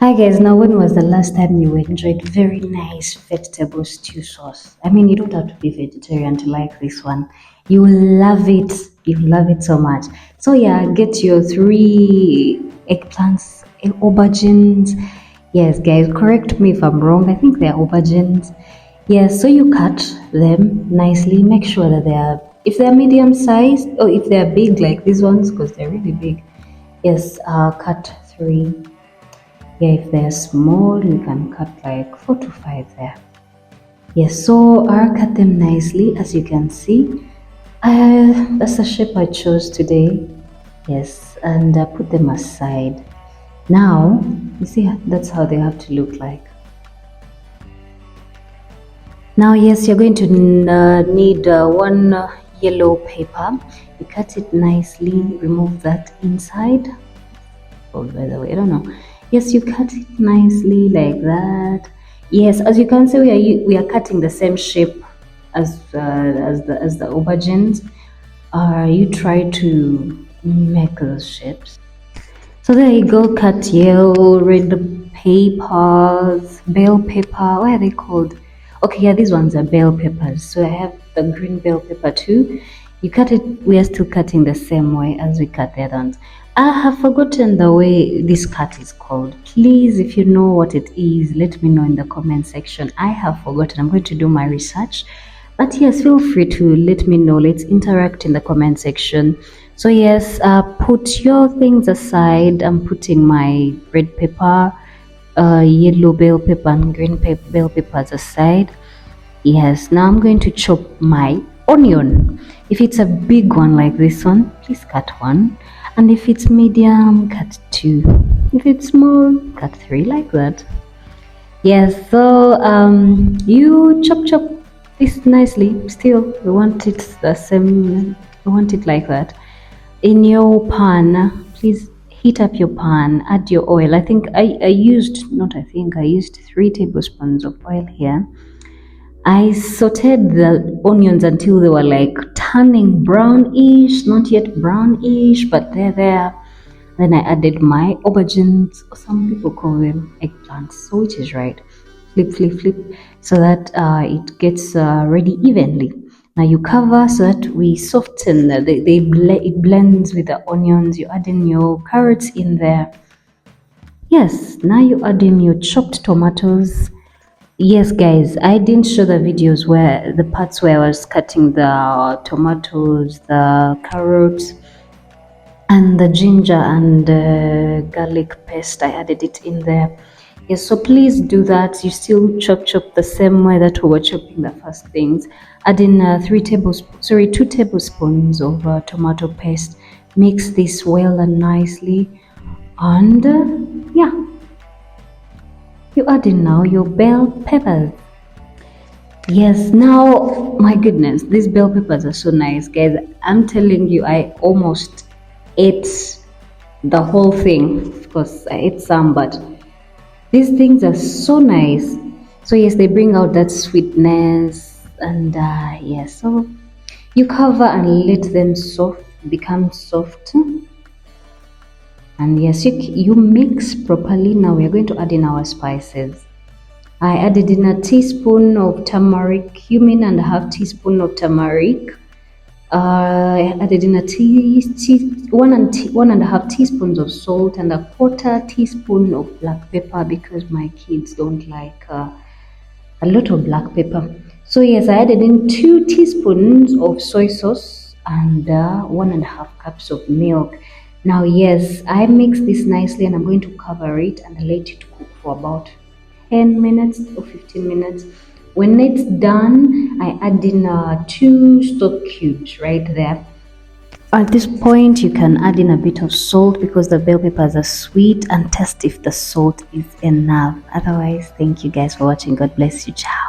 Hi guys, now when was the last time you enjoyed very nice vegetable stew sauce? I mean, you don't have to be vegetarian to like this one. You will love it. You will love it so much. So yeah, get your three eggplants, aubergines. Yes, guys, correct me if I'm wrong. I think they're aubergines. Yes, so you cut them nicely. Make sure that if they're medium sized or if they're big like these ones, because they're really big. Yes, cut three. Yeah, if they're small, you can cut like 4 to 5 there. Yes, so I'll cut them nicely as you can see. That's the shape I chose today. Yes, and put them aside. Now, you see, that's how they have to look like. Now, yes, you're going to need one yellow paper. You cut it nicely, remove that inside. Oh, by the way, I don't know. Yes, you cut it nicely like that. Yes, as you can see, we are cutting the same shape as the aubergines. You try to make those shapes. So there you go. Cut yellow, red peppers, bell pepper. What are they called? Okay, yeah, these ones are bell peppers. So I have the green bell pepper too. You cut it. We are still cutting the same way as we cut the other ones. I have forgotten the way this cut is called. Please, if you know what it is, let me know in the comment section. I have forgotten. I'm going to do my research. But yes, feel free to let me know. Let's interact in the comment section. So yes, put your things aside. I'm putting my red pepper, yellow bell pepper, and green bell peppers aside. Yes, now I'm going to chop my onion. If it's a big one like this one, please cut one. And if it's medium, cut two. If it's small, cut three like that. Yes, so you chop this nicely. Still, we want it the same. We want it like that. In your pan, please heat up your pan. Add your oil. I think I used not. I think I used 3 tablespoons of oil here. I sauteed the onions until they were like turning brownish, not yet brownish, but they're there. Then I added my aubergines, or some people call them eggplants, so which is right. Flip, so that it gets ready evenly. Now you cover so that we soften. It blends with the onions. You add in your carrots in there. Yes, now you add in your chopped tomatoes. Yes, guys, I didn't show the videos where the parts where I was cutting the tomatoes, the carrots, and the ginger and garlic paste. I added it in there. Yes, so please do that. You still chop the same way that we were chopping the first things. Add in 2 tablespoons of tomato paste. Mix this well and nicely, and yeah, you add in now your bell peppers. Yes, now my goodness, these bell peppers are so nice, guys. I'm telling you, I almost ate the whole thing. Of course, I ate some, but these things are so nice. So yes, they bring out that sweetness, and yes, so you cover and let them become soft. And yes, you mix properly. Now we are going to add in our spices. I added in a teaspoon of turmeric, cumin, and a half teaspoon of turmeric. I added in 1.5 teaspoons of salt and a 1/4 teaspoon of black pepper, because my kids don't like a lot of black pepper. So yes, I added in 2 teaspoons of soy sauce and 1.5 cups of milk. Now yes, I mix this nicely and I'm going to cover it and let it cook for about 10 minutes or 15 minutes. When it's done, I add in 2 stock cubes right there. At this point, you can add in a bit of salt because the bell peppers are sweet, and test if the salt is enough. Otherwise, thank you guys for watching. God bless you. Ciao.